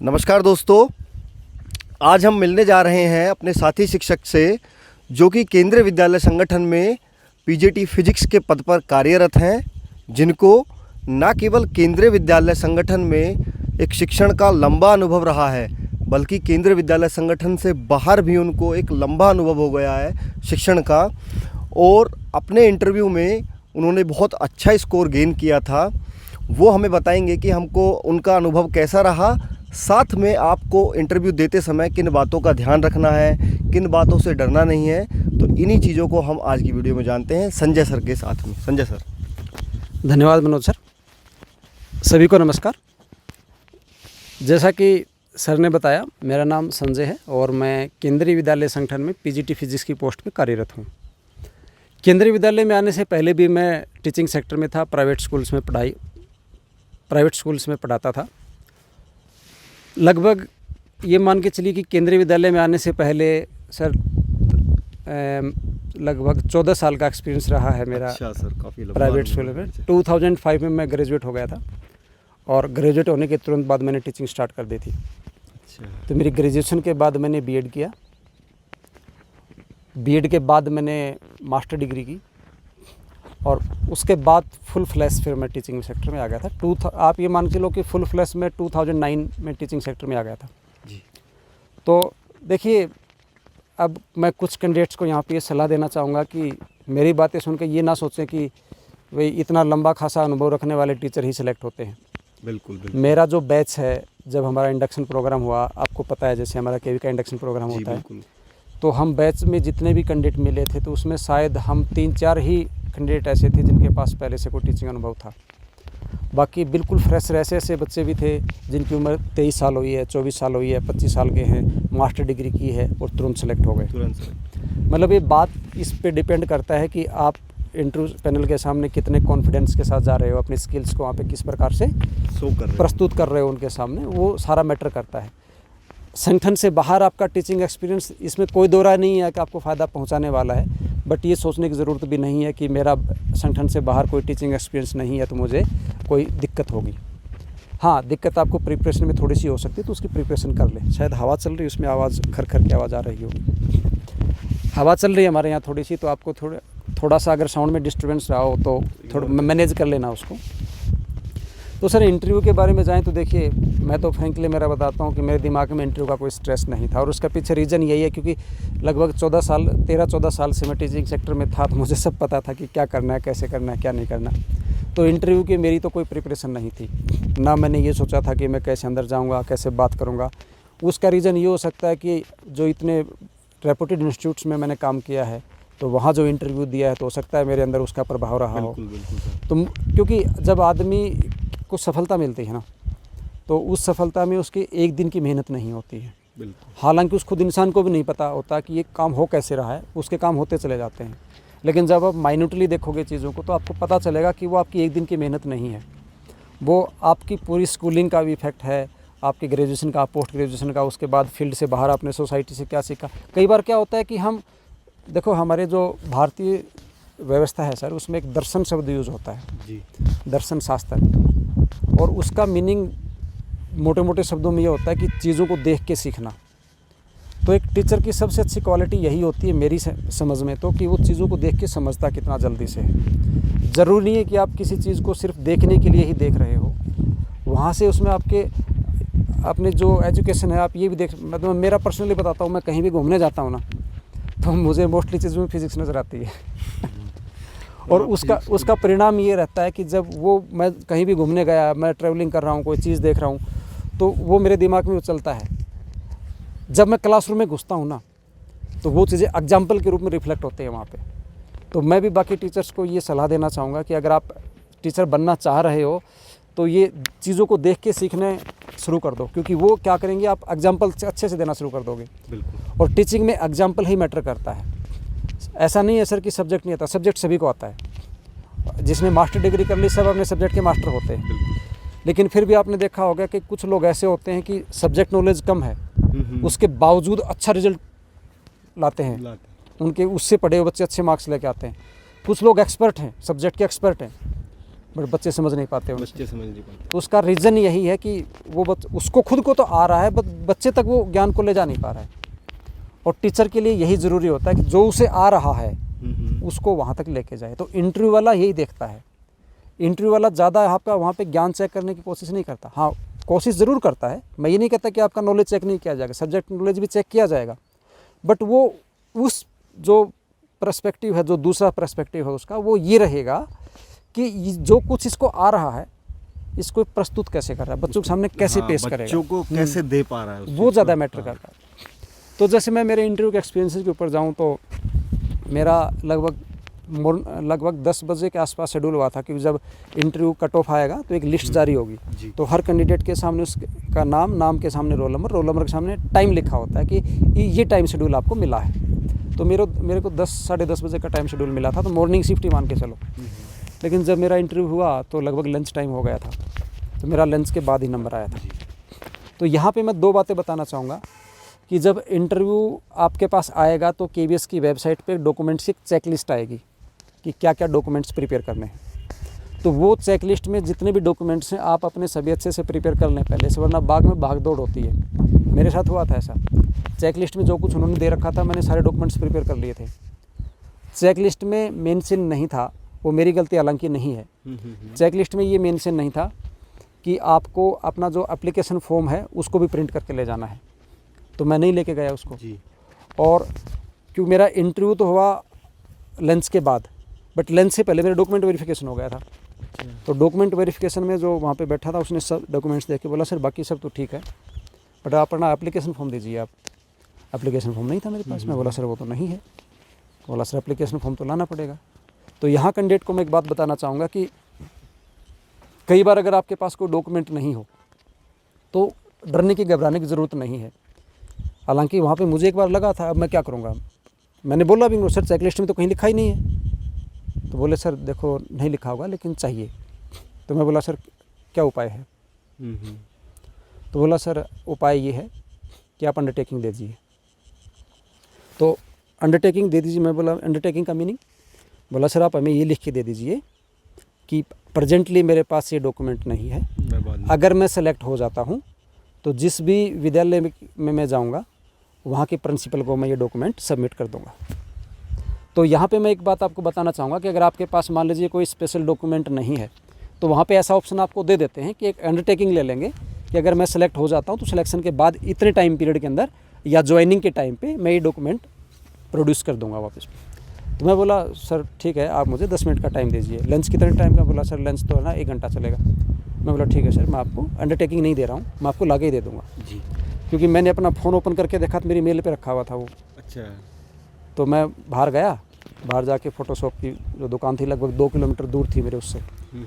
नमस्कार दोस्तों, आज हम मिलने जा रहे हैं अपने साथी शिक्षक से जो कि केंद्रीय विद्यालय संगठन में पीजीटी फिजिक्स के पद पर कार्यरत हैं, जिनको न केवल केंद्रीय विद्यालय संगठन में एक शिक्षण का लंबा अनुभव रहा है, बल्कि केंद्रीय विद्यालय संगठन से बाहर भी उनको एक लंबा अनुभव हो गया है शिक्षण का। और अपने इंटरव्यू में उन्होंने बहुत अच्छा स्कोर गेन किया था। वो हमें बताएंगे कि हमको उनका अनुभव कैसा रहा। साथ में आपको इंटरव्यू देते समय किन बातों का ध्यान रखना है, किन बातों से डरना नहीं है, तो इन्हीं चीज़ों को हम आज की वीडियो में जानते हैं संजय सर के साथ में। संजय सर। धन्यवाद मनोज सर। सभी को नमस्कार। जैसा कि सर ने बताया, मेरा नाम संजय है और मैं केंद्रीय विद्यालय संगठन में पीजीटी फिजिक्स की पोस्ट पे कार्यरत हूँ। केंद्रीय विद्यालय में आने से पहले भी मैं टीचिंग सेक्टर में था। प्राइवेट स्कूल्स में पढ़ाता था। लगभग ये मान के चलिए कि केंद्रीय विद्यालय में आने से पहले सर लगभग 14 साल का एक्सपीरियंस रहा है मेरा। अच्छा सर, काफ़ी प्राइवेट स्कूल में 2005 में मैं ग्रेजुएट हो गया था और ग्रेजुएट होने के तुरंत बाद मैंने टीचिंग स्टार्ट कर दी थी। अच्छा। तो मेरी ग्रेजुएशन के बाद मैंने बीएड किया। बीएड के बाद मैंने मास्टर डिग्री की और उसके बाद फुल फ्लैश फिर मैं टीचिंग सेक्टर में आ गया था। आप ये मान के लो कि फुल फ्लैश में 2009 में टीचिंग सेक्टर में आ गया था जी। तो देखिए, अब मैं कुछ कैंडिडेट्स को यहाँ पे ये सलाह देना चाहूँगा कि मेरी बातें सुन के ये ना सोचें कि भाई इतना लंबा खासा अनुभव रखने वाले टीचर ही सिलेक्ट होते हैं। बिल्कुल बिल्कुल। मेरा जो बैच है, जब हमारा इंडक्शन प्रोग्राम हुआ, आपको पता है जैसे हमारा केवी का इंडक्शन प्रोग्राम होता है, तो हम बैच में जितने भी कैंडिडेट मिले थे तो उसमें शायद हम 3-4 ही कैंडिडेट ऐसे थे जिनके पास पहले से कोई टीचिंग अनुभव था। बाकी बिल्कुल फ्रेश ऐसे बच्चे भी थे जिनकी उम्र 23 साल हुई है, 24 साल हुई है, 25 साल के हैं, मास्टर डिग्री की है और तुरंत सेलेक्ट हो गए। मतलब ये बात इस पे डिपेंड करता है कि आप इंटरव्यू पैनल के सामने कितने कॉन्फिडेंस के साथ जा रहे हो, अपनी स्किल्स को वहाँ पे किस प्रकार से प्रस्तुत कर रहे हो उनके सामने, वो सारा मैटर करता है। संगठन से बाहर आपका टीचिंग एक्सपीरियंस, इसमें कोई दो राय नहीं है कि आपको फ़ायदा पहुंचाने वाला है, बट ये सोचने की ज़रूरत भी नहीं है कि मेरा संगठन से बाहर कोई टीचिंग एक्सपीरियंस नहीं है तो मुझे कोई दिक्कत होगी। हाँ, दिक्कत आपको प्रिपरेशन में थोड़ी सी हो सकती है, तो उसकी प्रिपरेशन कर लें। शायद हवा चल रही है, उसमें आवाज़ खर की आवाज़ आ रही होगी। हवा चल रही है हमारे यहाँ थोड़ी सी, तो आपको थोड़ा सा अगर साउंड में डिस्टर्बेंस रहा हो तो थोड़ा मैनेज कर लेना उसको। तो सर, इंटरव्यू के बारे में जाएं तो देखिए, मैं तो फ्रेंकली मेरा बताता हूं कि मेरे दिमाग में इंटरव्यू का कोई स्ट्रेस नहीं था और उसका पीछे रीज़न यही है क्योंकि लगभग 13-14 साल से मैं टीचिंग सेक्टर में था, तो मुझे सब पता था कि क्या करना है, कैसे करना है, क्या नहीं करना। तो इंटरव्यू की मेरी तो कोई प्रिपरेशन नहीं थी, ना मैंने ये सोचा था कि मैं कैसे अंदर जाऊँगा, कैसे बात करूँगा। उसका रीज़न ये हो सकता है कि जो इतने रेपुटेड इंस्टीट्यूट्स में मैंने काम किया है, तो वहाँ जो इंटरव्यू दिया है तो हो सकता है मेरे अंदर उसका प्रभाव रहा हो। तो क्योंकि जब आदमी को सफलता मिलती है ना, तो उस सफलता में उसके एक दिन की मेहनत नहीं होती है। हालांकि उस खुद इंसान को भी नहीं पता होता कि ये काम हो कैसे रहा है, उसके काम होते चले जाते हैं। लेकिन जब आप माइन्यूटली देखोगे चीज़ों को तो आपको पता चलेगा कि वो आपकी एक दिन की मेहनत नहीं है, वो आपकी पूरी स्कूलिंग का भी इफेक्ट है, आपकी ग्रेजुएशन का, पोस्ट ग्रेजुएशन का, उसके बाद फील्ड से बाहर आपने सोसाइटी से क्या सीखा। कई बार क्या होता है कि हम देखो, हमारे जो भारतीय व्यवस्था है सर, उसमें एक दर्शन शब्द यूज़ होता है जी, दर्शन शास्त्र, और उसका मीनिंग मोटे मोटे शब्दों में ये होता है कि चीज़ों को देख के सीखना। तो एक टीचर की सबसे अच्छी क्वालिटी यही होती है मेरी समझ में, तो कि वो चीज़ों को देख के समझता कितना जल्दी से है। ज़रूरी नहीं है कि आप किसी चीज़ को सिर्फ देखने के लिए ही देख रहे हो, वहाँ से उसमें आपके अपने जो एजुकेशन है आप ये भी देख। मतलब मेरा पर्सनली बताता हूँ, मैं कहीं भी घूमने जाता हूँ ना, तो मुझे मोस्टली चीज़ों में फिजिक्स नज़र आती है और उसका परिणाम ये रहता है कि जब वो मैं कहीं भी घूमने गया, मैं ट्रैवलिंग कर रहा हूँ, कोई चीज़ देख रहा हूँ, तो वो मेरे दिमाग में चलता है। जब मैं क्लासरूम में घुसता हूँ ना, तो वो चीज़ें एग्जाम्पल के रूप में रिफ्लेक्ट होते हैं वहाँ पे। तो मैं भी बाकी टीचर्स को ये सलाह देना चाहूँगा कि अगर आप टीचर बनना चाह रहे हो तो ये चीज़ों को देख के सीखने शुरू कर दो, क्योंकि वो क्या करेंगे, आप एग्जाम्पल अच्छे से देना शुरू कर दोगे। और टीचिंग में एग्जाम्पल ही मैटर करता है। ऐसा नहीं है सर कि सब्जेक्ट नहीं आता, सब्जेक्ट सभी को आता है। जिसने मास्टर डिग्री कर ली सब अपने सब्जेक्ट के मास्टर होते हैं, लेकिन फिर भी आपने देखा होगा कि कुछ लोग ऐसे होते हैं कि सब्जेक्ट नॉलेज कम है, उसके बावजूद अच्छा रिजल्ट लाते हैं, उनके उससे पढ़े हुए बच्चे अच्छे मार्क्स लेके आते हैं। कुछ लोग एक्सपर्ट हैं, सब्जेक्ट के एक्सपर्ट हैं, बट बच्चे समझ नहीं पाते उनसे। बच्चे समझ नहीं पाते। तो उसका रीज़न यही है कि वो उसको खुद को तो आ रहा है बट बच्चे तक वो ज्ञान को ले जा नहीं पा रहा है। और टीचर के लिए यही ज़रूरी होता है कि जो उसे आ रहा है उसको वहाँ तक लेके जाए। तो इंटरव्यू वाला यही देखता है। इंटरव्यू वाला ज़्यादा आपका वहाँ पे ज्ञान चेक करने की कोशिश नहीं करता। हाँ, कोशिश ज़रूर करता है। मैं ये नहीं कहता कि आपका नॉलेज चेक नहीं किया जाएगा, सब्जेक्ट नॉलेज भी चेक किया जाएगा, बट वो उस जो पर्सपेक्टिव है, जो दूसरा पर्सपेक्टिव है उसका, वो ये रहेगा कि जो कुछ इसको आ रहा है इसको प्रस्तुत कैसे कर रहा है, बच्चों के सामने कैसे पेश करेगा, बच्चों को कैसे दे पा रहा है, उस वो चीज़ ज़्यादा को। मैटर करता है। तो जैसे मैं मेरे इंटरव्यू के एक्सपीरियंसेस के ऊपर जाऊँ तो मेरा लगभग 10 बजे के आसपास शेड्यूल हुआ था कि जब इंटरव्यू कट ऑफ आएगा तो एक लिस्ट जारी होगी। तो हर कैंडिडेट के सामने उसका नाम के सामने रोल नंबर के सामने टाइम लिखा होता है कि ये टाइम शेड्यूल आपको मिला है। तो मेरे को 10 साढ़े 10 बजे का टाइम शेड्यूल मिला था, तो मॉर्निंग शिफ्ट ही मान के चलो। लेकिन जब मेरा इंटरव्यू हुआ तो लगभग लंच टाइम हो गया था, तो मेरा लंच के बाद ही नंबर आया था। तो यहाँ पे मैं 2 बातें बताना चाहूँगा कि जब इंटरव्यू आपके पास आएगा तो KVS की वेबसाइट पे डॉक्यूमेंट्स की चेक लिस्ट आएगी कि क्या क्या डॉक्यूमेंट्स प्रिपेयर करने हैं। तो वो चेक लिस्ट में जितने भी डॉक्यूमेंट्स हैं आप अपने सभी अच्छे से प्रिपेयर कर लें पहले से, वरना बाग में भाग दौड़ होती है। मेरे साथ हुआ था ऐसा। चेक लिस्ट में जो कुछ उन्होंने दे रखा था मैंने सारे डॉक्यूमेंट्स प्रिपेयर कर लिए थे। चेक लिस्ट में मेंशन नहीं था, वो मेरी गलती हालांकि नहीं है। चेक लिस्ट में ये मेंशन नहीं था कि आपको अपना जो एप्लीकेशन फॉर्म है उसको भी प्रिंट करके ले जाना है, तो मैं नहीं लेके गया उसको जी। और क्योंकि मेरा इंटरव्यू तो हुआ लंच के बाद, बट लंच से पहले मेरा डॉक्यूमेंट वेरिफिकेशन हो गया था। तो डॉक्यूमेंट वेरिफिकेशन में जो वहाँ पे बैठा था उसने सब डॉक्यूमेंट्स देख के बोला सर बाकी सब तो ठीक है, बट आप अपना एप्लीकेशन फॉर्म दीजिए। आप एप्लीकेशन फॉर्म नहीं था मेरे पास। मैं बोला सर वो तो नहीं है। बोला सर एप्लीकेशन फॉर्म तो लाना पड़ेगा। तो यहाँ कैंडिडेट को मैं एक बात बताना चाहूँगा कि कई बार अगर आपके पास कोई डॉक्यूमेंट नहीं हो तो डरने की घबराने की ज़रूरत नहीं है। हालांकि वहाँ पे मुझे एक बार लगा था अब मैं क्या करूँगा। मैंने बोला भी सर चेक लिस्ट में तो कहीं लिखा ही नहीं है। तो बोले सर देखो नहीं लिखा होगा लेकिन चाहिए। तो मैं बोला सर क्या उपाय है। तो बोला सर उपाय ये है कि आप अंडरटेकिंग दे दीजिए। तो अंडरटेकिंग दे दीजिए। मैं बोला अंडरटेकिंग का मीनिंग। बोला सर आप हमें ये लिख के दे दीजिए कि प्रेजेंटली मेरे पास ये डॉक्यूमेंट नहीं है, अगर मैं सेलेक्ट हो जाता हूँ तो जिस भी विद्यालय में मैं जाऊँगा वहाँ के प्रिंसिपल को मैं ये डॉक्यूमेंट सबमिट कर दूँगा। तो यहाँ पे मैं एक बात आपको बताना चाहूँगा कि अगर आपके पास मान लीजिए कोई स्पेशल डॉक्यूमेंट नहीं है तो वहाँ पे ऐसा ऑप्शन आपको दे देते हैं कि एक अंडरटेकिंग ले लेंगे कि अगर मैं सेलेक्ट हो जाता हूँ तो सिलेक्शन के बाद इतने टाइम पीरियड के अंदर या ज्वाइनिंग के टाइम पे मैं ये डॉक्यूमेंट प्रोड्यूस कर दूँगा वापस। तो मैं बोला सर ठीक है आप मुझे 10 मिनट का टाइम दीजिए। लंच कितने टाइम का। बोला सर लंच तो है ना 1 घंटा चलेगा। मैं बोला ठीक है सर मैं आपको अंडरटेकिंग नहीं दे रहा हूँ, मैं आपको लाके ही दे दूँगा जी। क्योंकि मैंने अपना फ़ोन ओपन करके देखा तो मेरी मेल पे रखा हुआ था वो। अच्छा। तो मैं बाहर गया, बाहर जाके फ़ोटोशॉप की जो दुकान थी लगभग 2 किलोमीटर दूर थी मेरे उससे,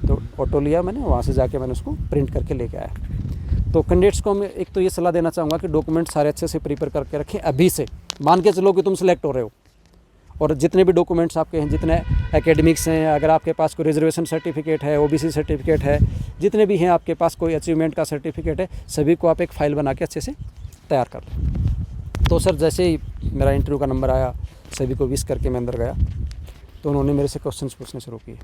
तो ऑटो लिया मैंने, वहाँ से जाके मैंने उसको प्रिंट करके लेके आया। तो कैंडिडेट्स को मैं एक तो ये सलाह देना चाहूँगा कि डॉक्यूमेंट सारे अच्छे से प्रिपेयर करके रखें अभी से। मान के चलो कि तुम सेलेक्ट हो रहे हो और जितने भी डॉक्यूमेंट्स आपके हैं, जितने एकेडमिक्स हैं, अगर आपके पास कोई रिजर्वेशन सर्टिफिकेट है, OBC सर्टिफिकेट है, जितने भी हैं आपके पास कोई अचीवमेंट का सर्टिफिकेट है, सभी को आप एक फ़ाइल बना के अच्छे से तैयार कर लो। तो सर जैसे ही मेरा इंटरव्यू का नंबर आया सभी को विश करके मैं अंदर गया तो उन्होंने मेरे से क्वेश्चंस पूछने शुरू किए।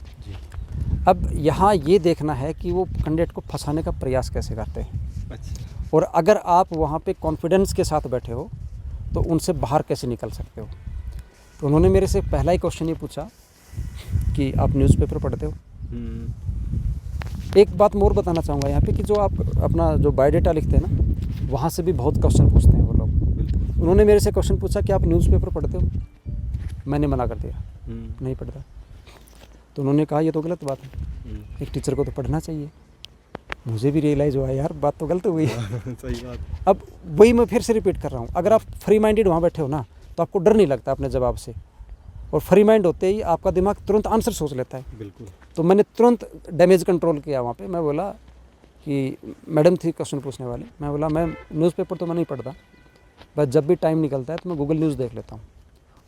अब यहाँ ये देखना है कि वो कैंडिडेट को फंसाने का प्रयास कैसे करते हैं। अच्छा। और अगर आप वहाँ पे कॉन्फिडेंस के साथ बैठे हो तो उनसे बाहर कैसे निकल सकते हो। तो उन्होंने मेरे से पहला ही क्वेश्चन ये पूछा कि आप न्यूज़पेपर पढ़ते हो। एक बात और बताना चाहूँगा यहाँ पे कि जो आप अपना जो बायोडाटा लिखते हैं ना, वहाँ से भी बहुत क्वेश्चन पूछते हैं वो लोग। उन्होंने मेरे से क्वेश्चन पूछा कि आप न्यूज़पेपर पढ़ते हो। मैंने मना कर दिया, नहीं पढ़ता। तो उन्होंने कहा ये तो गलत बात है, एक टीचर को तो पढ़ना चाहिए। मुझे भी रियलाइज़ हुआ यार बात तो गलत हुई है। सही बात। अब वही मैं फिर से रिपीट कर रहा हूँ, अगर आप फ्री माइंडेड वहाँ बैठे हो ना तो आपको डर नहीं लगता अपने जवाब से, और फ्री माइंड होते ही आपका दिमाग तुरंत आंसर सोच लेता है। बिल्कुल। तो मैंने तुरंत डैमेज कंट्रोल किया वहाँ पे। मैं बोला कि मैडम थी क्वेश्चन पूछने वाली, मैं बोला मैम न्यूज़पेपर तो मैं नहीं पढ़ता, बस जब भी टाइम निकलता है तो मैं गूगल न्यूज़ देख लेता हूँ।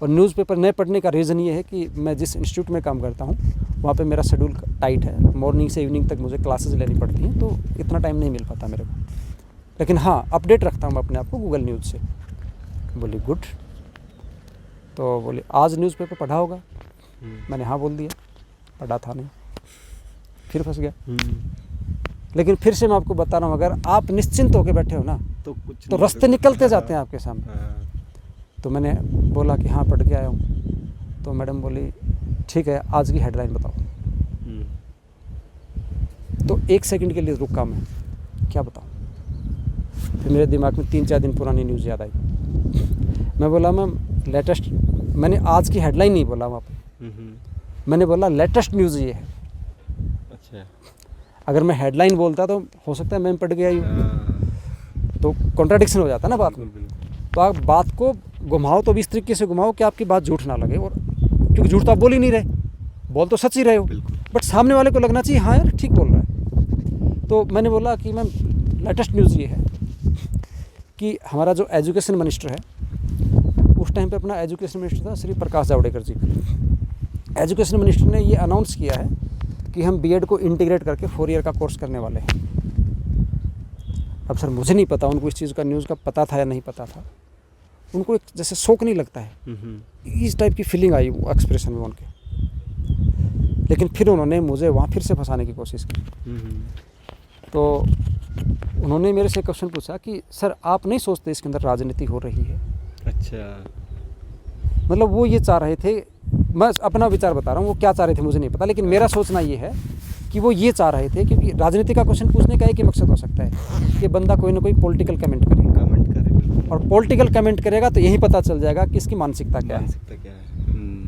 और न्यूज़पेपर नहीं पढ़ने का रीज़न ये है कि मैं जिस इंस्टीट्यूट में काम करता हूँ वहाँ पे मेरा शेड्यूल टाइट है, मॉर्निंग से इवनिंग तक मुझे क्लासेस लेनी पड़ती हैं, तो इतना टाइम नहीं मिल पाता मेरे को। लेकिन हाँ अपडेट रखता हूँ मैं अपने आप को गूगल न्यूज़ से। बोली गुड। तो बोले आज न्यूज़पेपर पढ़ा होगा। मैंने हाँ बोल दिया, पढ़ा था नहीं। फिर फंस गया। लेकिन फिर से मैं आपको बता रहा हूँ, अगर आप निश्चिंत होकर बैठे हो ना तो रास्ते निकलते जाते हैं आपके सामने। तो मैंने बोला कि हाँ, पढ़ के आया हूँ। तो मैडम बोली ठीक है, आज की हेडलाइन बताओ। तो 1 सेकंड के लिए रुका मैं, क्या बताऊँ। फिर मेरे दिमाग में 3-4 दिन पुरानी न्यूज़ याद आई। मैं बोला मैम लेटेस्ट, मैंने आज की हेडलाइन नहीं बोला वहाँ पे, मैंने बोला लेटेस्ट न्यूज़ ये है। अच्छा, अगर मैं हेडलाइन बोलता तो हो सकता है मैम पढ़ के आई हूँ, तो कॉन्ट्राडिक्शन हो जाता ना बात में। तो आप बात को घुमाओ तो भी इस तरीके से घुमाओ कि आपकी बात झूठ ना लगे, और क्योंकि झूठ तो आप बोल ही नहीं रहे, बोल तो सच ही रहे हो, बट सामने वाले को लगना चाहिए हाँ यार ठीक बोल रहा है। तो मैंने बोला कि मैम लेटेस्ट न्यूज़ ये है कि हमारा जो एजुकेशन मिनिस्टर है, उस टाइम पे अपना एजुकेशन मिनिस्टर था श्री प्रकाश जावड़ेकर जी। एजुकेशन मिनिस्टर ने ये अनाउंस किया है कि हम बीएड को इंटीग्रेट करके 4 ईयर का कोर्स करने वाले हैं। अब सर मुझे नहीं पता उनको इस चीज़ का, न्यूज़ का पता था या नहीं पता था, उनको एक जैसे शौक नहीं लगता है, इस टाइप की फीलिंग आई वो एक्सप्रेशन में उनके। लेकिन फिर उन्होंने मुझे वहाँ फिर से फंसाने की कोशिश की। तो उन्होंने मेरे से क्वेश्चन पूछा कि सर आप नहीं सोचते इसके अंदर राजनीति हो रही है? अच्छा, मतलब वो ये चाह रहे थे, मैं अपना विचार बता रहा हूँ, वो क्या चाह रहे थे मुझे नहीं पता, लेकिन मेरा सोचना ये है कि वो ये चाह रहे थे, क्योंकि राजनीति का क्वेश्चन पूछने का एक ही मकसद हो सकता है कि बंदा कोई ना कोई पॉलिटिकल कमेंट करे, और पॉलिटिकल कमेंट करेगा तो यही पता चल जाएगा कि इसकी मानसिकता क्या है,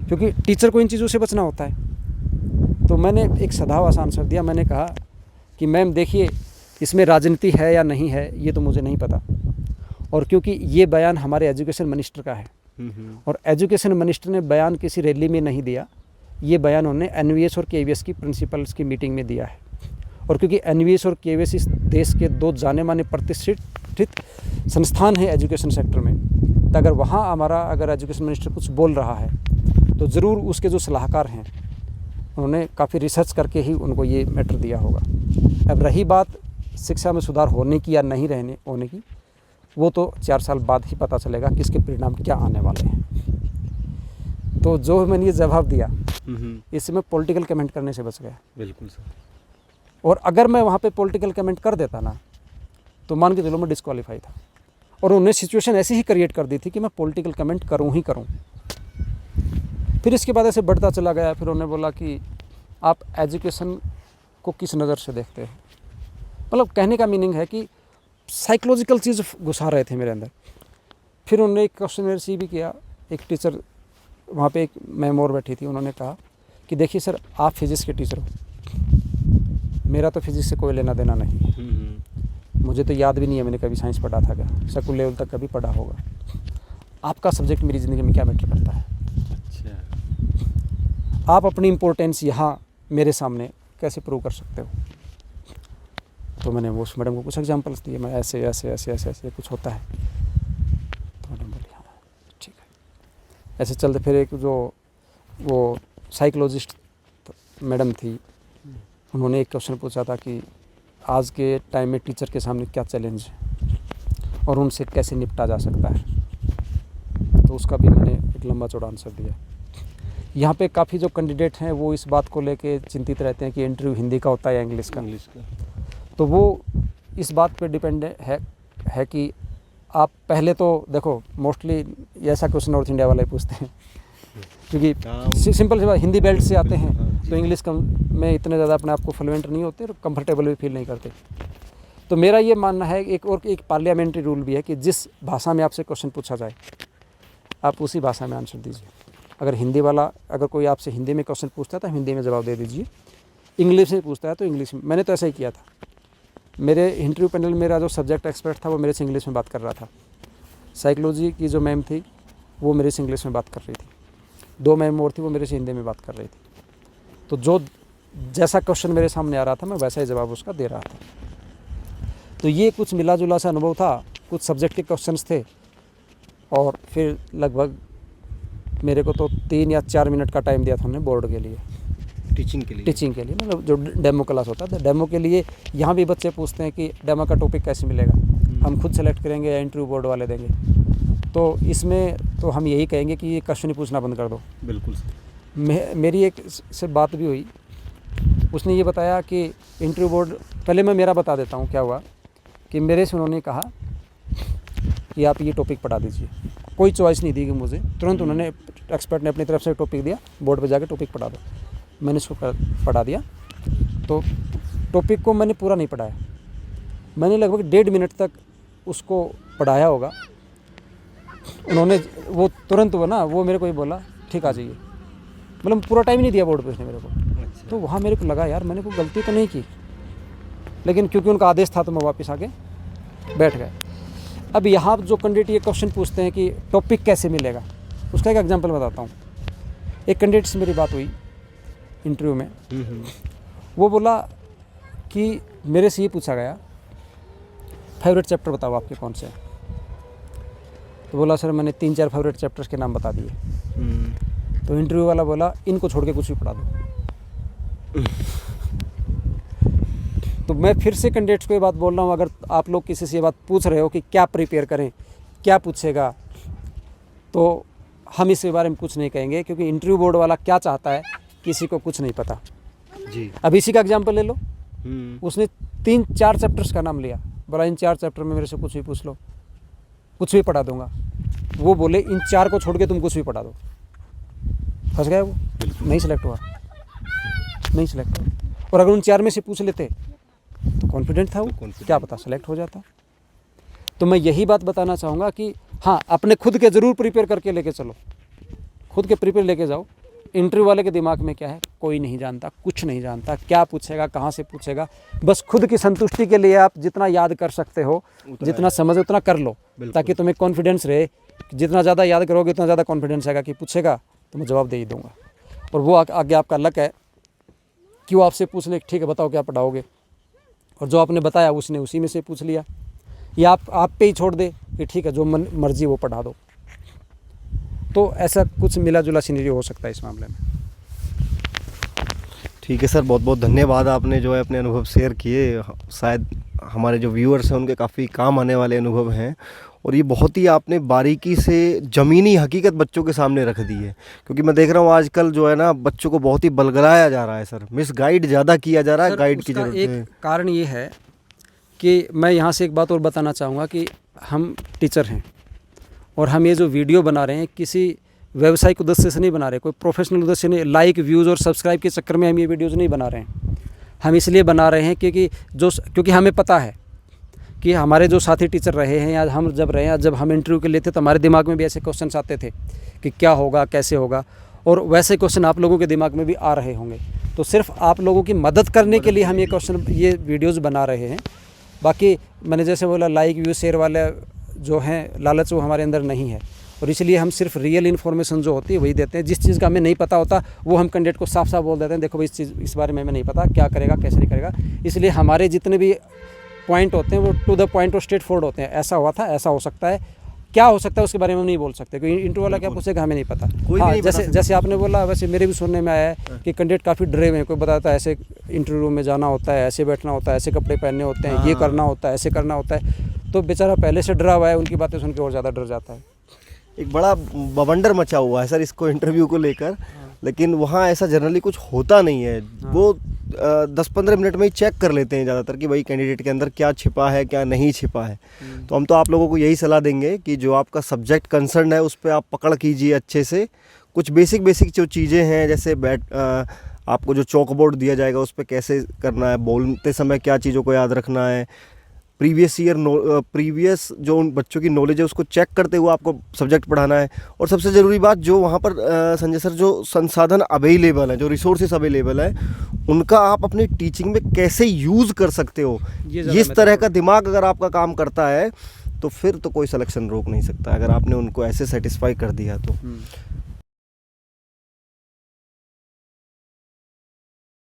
क्योंकि टीचर को इन चीज़ों से बचना होता है। तो मैंने एक सधावा आंसर दिया, मैंने कहा कि मैम देखिए इसमें राजनीति है या नहीं है ये तो मुझे नहीं पता, और क्योंकि ये बयान हमारे एजुकेशन मिनिस्टर का है, और एजुकेशन मिनिस्टर ने बयान किसी रैली में नहीं दिया, ये बयान उन्होंने एनवीएस और केवीएस की प्रिंसिपल्स की मीटिंग में दिया है। और क्योंकि एनवीएस और केवीएस इस देश के 2 जाने माने प्रतिष्ठित संस्थान है एजुकेशन सेक्टर में, तो अगर वहाँ हमारा अगर एजुकेशन मिनिस्टर कुछ बोल रहा है तो ज़रूर उसके जो सलाहकार हैं उन्होंने काफ़ी रिसर्च करके ही उनको ये मैटर दिया होगा। अब रही बात शिक्षा में सुधार होने की या नहीं रहने होने की, वो तो 4 साल बाद ही पता चलेगा कि इसके परिणाम क्या आने वाले हैं। तो जो मैंने ये जवाब दिया, इससे मैं पॉलिटिकल कमेंट करने से बच गया। बिल्कुल सर। और अगर मैं वहाँ पे पॉलिटिकल कमेंट कर देता ना तो मान के चलो मैं डिस्क्वालीफाई था, और उन्होंने सिचुएशन ऐसी ही क्रिएट कर दी थी कि मैं पॉलिटिकल कमेंट करूँ ही करूँ। फिर इसके बाद ऐसे बढ़ता चला गया। फिर उन्होंने बोला कि आप एजुकेशन को किस नज़र से देखते हैं, मतलब कहने का मीनिंग है कि साइकोलॉजिकल चीज़ घुसा रहे थे मेरे अंदर। फिर उन्होंने एक क्वेश्चन मेरे से भी किया, एक टीचर वहाँ पे एक मैम और बैठी थी, उन्होंने कहा कि देखिए सर आप फिज़िक्स के टीचर हो, मेरा तो फिज़िक्स से कोई लेना देना नहीं है, मुझे तो याद भी नहीं है मैंने कभी साइंस पढ़ा था क्या, स्कूल लेवल तक कभी पढ़ा होगा, आपका सब्जेक्ट मेरी ज़िंदगी में क्या मैटर करता है? अच्छा। आप अपनी इम्पोर्टेंस यहाँ मेरे सामने कैसे प्रूव कर सकते हो? तो मैंने वो उस मैडम को कुछ एग्जांपल्स दिए, मैं ऐसे ऐसे ऐसे ऐसे ऐसे कुछ होता है। तो मैडम बोली हाँ ठीक है। ऐसे चलते फिर एक जो वो साइकोलॉजिस्ट मैडम थी, उन्होंने एक क्वेश्चन पूछा था कि आज के टाइम में टीचर के सामने क्या चैलेंज है और उनसे कैसे निपटा जा सकता है। तो उसका भी मैंने एक लंबा चौड़ा आंसर दिया। यहाँ पे काफ़ी जो कैंडिडेट हैं वो इस बात को लेके चिंतित रहते हैं कि इंटरव्यू हिंदी का होता है या इंग्लिश का। तो वो इस बात पे डिपेंड है कि आप पहले तो देखो, मोस्टली ऐसा क्वेश्चन नॉर्थ इंडिया वाले पूछते हैं, क्योंकि सिंपल सी बात, हिंदी बेल्ट से आते हैं तो इंग्लिश में इतने ज़्यादा अपने आप को फ्लुएंट नहीं होते और कंफर्टेबल भी फील नहीं करते। तो मेरा ये मानना है एक पार्लियामेंट्री रूल भी है कि जिस भाषा में आपसे क्वेश्चन पूछा जाए आप उसी भाषा में आंसर दीजिए। अगर हिंदी वाला, अगर कोई आपसे हिंदी में क्वेश्चन पूछता है तो हिंदी में जवाब दे दीजिए, इंग्लिश में पूछता है तो इंग्लिश में। मैंने तो ऐसा ही किया था। मेरे इंटरव्यू पैनल में मेरा जो सब्जेक्ट एक्सपर्ट था वो मेरे से इंग्लिश में बात कर रहा था। साइकोलॉजी की जो मैम थी वो मेरे से इंग्लिश में बात कर रही थी, 2 मैम और थी वो मेरे से हिंदी में बात कर रही थी। तो जो जैसा क्वेश्चन मेरे सामने आ रहा था मैं वैसा ही जवाब उसका दे रहा था। तो ये कुछ मिला जुला सा अनुभव था। कुछ सब्जेक्ट के क्वेश्चंस थे और फिर लगभग मेरे को तो 3 या 4 मिनट का टाइम दिया था हमने बोर्ड के लिए, टीचिंग के लिए मतलब जो डेमो क्लास होता था। डेमो के लिए यहाँ भी बच्चे पूछते हैं कि डेमो का टॉपिक कैसे मिलेगा, हम खुद सेलेक्ट करेंगे या इंटरव्यू बोर्ड वाले देंगे। तो इसमें तो हम यही कहेंगे कि ये क्वेश्चन ही पूछना बंद कर दो। बिल्कुल। मेरी एक से बात भी हुई उसने ये बताया कि इंटरव्यू बोर्ड, पहले मैं मेरा बता देता हूँ क्या हुआ कि मेरे से उन्होंने कहा कि आप ये टॉपिक पढ़ा दीजिए, कोई चॉइस नहीं दी कि मुझे, तुरंत उन्होंने एक्सपर्ट ने अपनी तरफ से टॉपिक दिया, बोर्ड पे जाके टॉपिक पढ़ा दो। मैंने इसको पढ़ा दिया। तो टॉपिक को मैंने पूरा नहीं पढ़ाया, मैंने लगभग 1.5 मिनट तक उसको पढ़ाया होगा। उन्होंने वो तुरंत वो मेरे को ही बोला ठीक आ जाइए, मतलब पूरा टाइम नहीं दिया बोर्ड पे उसने मेरे को। तो वहाँ मेरे को लगा यार मैंने कोई गलती तो नहीं की, लेकिन क्योंकि उनका आदेश था तो मैं वापस आके बैठ गया। अब यहाँ जो कैंडिडेट ये क्वेश्चन पूछते हैं कि टॉपिक कैसे मिलेगा, उसका एक एग्जांपल बताता हूँ। एक कैंडिडेट से मेरी बात हुई इंटरव्यू में, वो बोला कि मेरे से ये पूछा गया फेवरेट चैप्टर बताओ आपके कौन से हैं। तो बोला सर मैंने 3-4 फेवरेट चैप्टर्स के नाम बता दिए। तो इंटरव्यू वाला बोला इनको छोड़ के कुछ भी पढ़ा दो। तो मैं फिर से कैंडिडेट्स को ये बात बोल रहा हूँ, अगर आप लोग किसी से ये बात पूछ रहे हो कि क्या प्रिपेयर करें, क्या पूछेगा, तो हम इसके बारे में कुछ नहीं कहेंगे, क्योंकि इंटरव्यू बोर्ड वाला क्या चाहता है किसी को कुछ नहीं पता जी। अब इसी का एग्जाम्पल ले लो, उसने 3-4 चैप्टर्स का नाम लिया, बोला इन 4 चैप्टर में मेरे से कुछ भी पूछ लो, कुछ भी पढ़ा दूंगा। वो बोले इन 4 को छोड़ के तुम कुछ भी पढ़ा दो। फंस गया वो, नहीं सिलेक्ट हुआ, नहीं सिलेक्ट हुआ। और अगर उन 4 में से पूछ लेते तो कॉन्फिडेंट था वो, क्या पता सेलेक्ट हो जाता। तो मैं यही बात बताना चाहूँगा कि हाँ, अपने खुद के ज़रूर प्रिपेयर करके लेके चलो, खुद के प्रिपेयर लेके जाओ। इंटरव्यू वाले के दिमाग में क्या है कोई नहीं जानता, कुछ नहीं जानता, क्या पूछेगा, कहाँ से पूछेगा। बस खुद की संतुष्टि के लिए आप जितना याद कर सकते हो, जितना समझ उतना कर लो, ताकि तुम्हें कॉन्फिडेंस रहे। जितना ज़्यादा याद करोगे उतना ज़्यादा कॉन्फिडेंस आएगा कि पूछेगा तो मैं जवाब दे ही दूँगा। और वो आगे आपका लक है कि वो आपसे पूछ ले ठीक है बताओ क्या पढ़ाओगे, और जो आपने बताया उसने उसी में से पूछ लिया, या आप पे ही छोड़ दे कि ठीक है जो मर्जी वो पढ़ा दो। तो ऐसा कुछ मिला जुला सिनेरियो हो सकता है इस मामले में। ठीक है सर, बहुत बहुत धन्यवाद, आपने जो है अपने अनुभव शेयर किए। शायद हमारे जो व्यूअर्स हैं उनके काफ़ी काम आने वाले अनुभव हैं, और ये बहुत ही आपने बारीकी से ज़मीनी हकीकत बच्चों के सामने रख दी है। क्योंकि मैं देख रहा हूँ आजकल जो है ना बच्चों को बहुत ही बलगलाया जा रहा है सर, मिसगाइड ज़्यादा किया जा रहा है, गाइड की जरूरत है। एक कारण ये है कि मैं यहाँ से एक बात और बताना चाहूँगा कि हम टीचर हैं, और हम ये जो वीडियो बना रहे हैं किसी व्यावसायिक उद्देश्य से नहीं बना रहे, कोई प्रोफेशनल उद्देश्य नहीं, लाइक व्यूज़ और सब्सक्राइब के चक्कर में हम ये वीडियोज़ नहीं बना रहे हैं। हम इसलिए बना रहे हैं क्योंकि हमें पता है कि हमारे जो साथी टीचर रहे हैं या हम जब रहे हैं, जब हम इंटरव्यू के लिए थे तो हमारे दिमाग में भी ऐसे क्वेश्चन आते थे कि क्या होगा, कैसे होगा, और वैसे क्वेश्चन आप लोगों के दिमाग में भी आ रहे होंगे। तो सिर्फ आप लोगों की मदद करने के लिए हम ये वीडियोज़ बना रहे हैं। बाकी मैंने जैसे बोला लाइक व्यू शेयर वाले जो हैं लालच वो हमारे अंदर नहीं है, और इसलिए हम सिर्फ रियल इन्फॉर्मेशन जो होती है वही देते हैं। जिस चीज़ का हमें नहीं पता होता वो हम कैंडिडेट को साफ साफ बोल देते हैं, देखो भाई इस बारे में हमें नहीं पता, क्या करेगा कैसे नहीं करेगा। इसलिए हमारे जितने भी पॉइंट होते हैं वो टू द पॉइंट और स्ट्रेट फॉरवर्ड होते हैं। ऐसा हुआ था, ऐसा हो सकता है, क्या हो सकता है उसके बारे में हम नहीं बोल सकते, क्योंकि इंटरव्यू वाला क्या पूछेगा हमें नहीं पता। हाँ, जैसे आपने बोला वैसे मेरे भी सुनने में आया है कि कैंडिडेट काफ़ी डरे हुए हैं। कोई बताता है ऐसे इंटरव्यू में जाना होता है, ऐसे बैठना होता है, ऐसे कपड़े पहनने होते हैं, ये करना होता है, ऐसे करना होता है। तो बेचारा पहले से डरा हुआ है, उनकी बातें सुन के और ज़्यादा डर जाता है। एक बड़ा बवंडर मचा हुआ है सर इसको इंटरव्यू को लेकर, लेकिन वहाँ ऐसा जनरली कुछ होता नहीं है। वो 10-15 मिनट में ही चेक कर लेते हैं ज़्यादातर कि भाई कैंडिडेट के अंदर क्या छिपा है क्या नहीं छिपा है। तो हम तो आप लोगों को यही सलाह देंगे कि जो आपका सब्जेक्ट कंसर्न है उस पर आप पकड़ कीजिए अच्छे से। कुछ बेसिक जो चीज़ें हैं, जैसे आपको जो चौक बोर्ड दिया जाएगा उस पर कैसे करना है, बोलते समय क्या चीज़ों को याद रखना है, प्रीवियस जो उन बच्चों की नॉलेज है उसको चेक करते हुए आपको सब्जेक्ट पढ़ाना है। और सबसे ज़रूरी बात जो वहाँ पर संजय सर जो संसाधन अवेलेबल हैं, जो रिसोर्सेज अवेलेबल हैं, उनका आप अपनी टीचिंग में कैसे यूज़ कर सकते हो, इस तरह का दिमाग अगर आपका काम करता है तो फिर तो कोई सिलेक्शन रोक नहीं सकता, अगर आपने उनको ऐसे सेटिस्फाई कर दिया तो।